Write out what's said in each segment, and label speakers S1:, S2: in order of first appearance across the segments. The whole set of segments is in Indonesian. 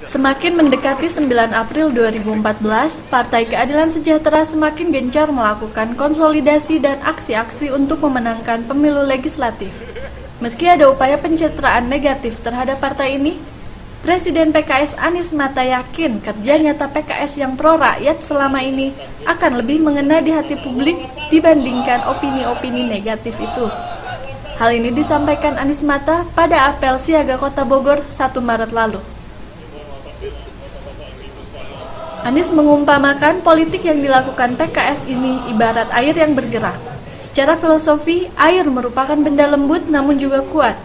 S1: Semakin mendekati 9 April 2014, Partai Keadilan Sejahtera semakin gencar melakukan konsolidasi dan aksi-aksi untuk memenangkan pemilu legislatif. Meski ada upaya pencitraan negatif terhadap partai ini, Presiden PKS Anies Mata yakin kerja nyata PKS yang pro-rakyat selama ini akan lebih mengena di hati publik dibandingkan opini-opini negatif itu. Hal ini disampaikan Anies Mata pada apel siaga Kota Bogor 1 Maret lalu. Anies mengumpamakan politik yang dilakukan PKS ini ibarat air yang bergerak. Secara filosofi, air merupakan benda lembut namun juga kuat.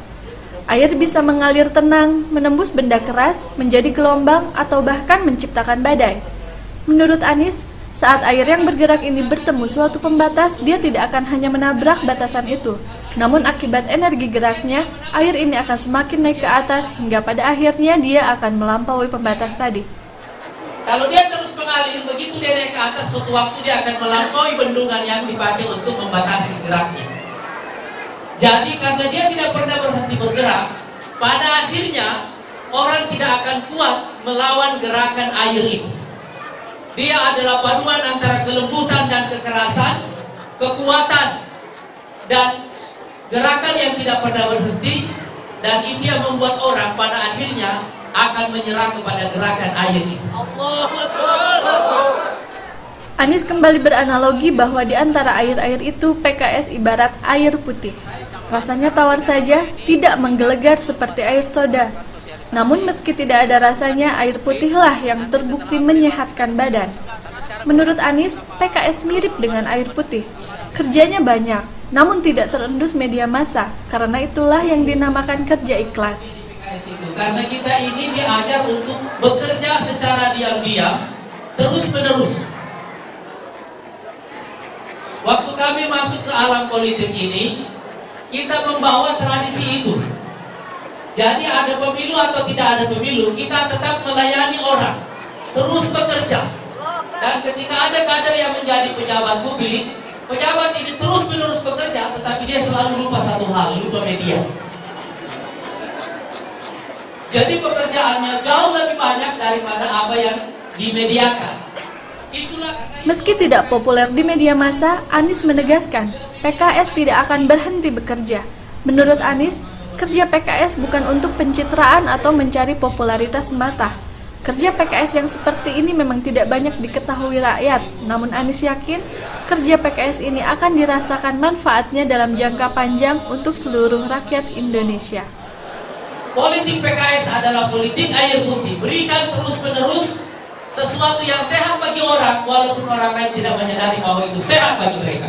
S1: Air bisa mengalir tenang, menembus benda keras, menjadi gelombang, atau bahkan menciptakan badai. Menurut Anies, saat air yang bergerak ini bertemu suatu pembatas, dia tidak akan hanya menabrak batasan itu. Namun akibat energi geraknya, air ini akan semakin naik ke atas hingga pada akhirnya dia akan melampaui pembatas tadi.
S2: Kalau dia terus mengalir, begitu dia naik ke atas, suatu waktu dia akan melampaui bendungan yang dipakai untuk membatasi geraknya. Jadi karena dia tidak pernah berhenti bergerak, pada akhirnya orang tidak akan kuat melawan gerakan air itu. Dia adalah paduan antara kelembutan dan kekerasan, kekuatan dan gerakan yang tidak pernah berhenti, dan itu yang membuat orang pada akhirnya akan menyerah kepada gerakan air itu.
S1: Anies kembali beranalogi bahwa di antara air-air itu PKS ibarat air putih. Rasanya tawar saja, tidak menggelegar seperti air soda. Namun meski tidak ada rasanya, air putihlah yang terbukti menyehatkan badan. Menurut Anies, PKS mirip dengan air putih. Kerjanya banyak, namun tidak terendus media massa. Karena itulah yang dinamakan kerja ikhlas.
S2: Karena kita ini diajar untuk bekerja secara diam-diam, terus-menerus. Waktu kami masuk ke alam politik ini, kita membawa tradisi itu. Jadi ada pemilu atau tidak ada pemilu, kita tetap melayani orang, terus bekerja. Dan ketika ada kader yang menjadi pejabat publik, pejabat ini terus-menerus bekerja, tetapi dia selalu lupa satu hal, lupa media. Jadi pekerjaannya jauh lebih banyak daripada apa yang dimediakan.
S1: Meski tidak populer di media massa, Anies menegaskan PKS tidak akan berhenti bekerja. Menurut Anies, kerja PKS bukan untuk pencitraan atau mencari popularitas semata. Kerja PKS yang seperti ini memang tidak banyak diketahui rakyat, namun Anies yakin kerja PKS ini akan dirasakan manfaatnya dalam jangka panjang untuk seluruh rakyat Indonesia.
S2: Politik PKS adalah politik air putih. Berikan terus-menerus sesuatu yang sehat bagi orang, walaupun orang lain tidak menyadari bahwa itu sehat bagi mereka.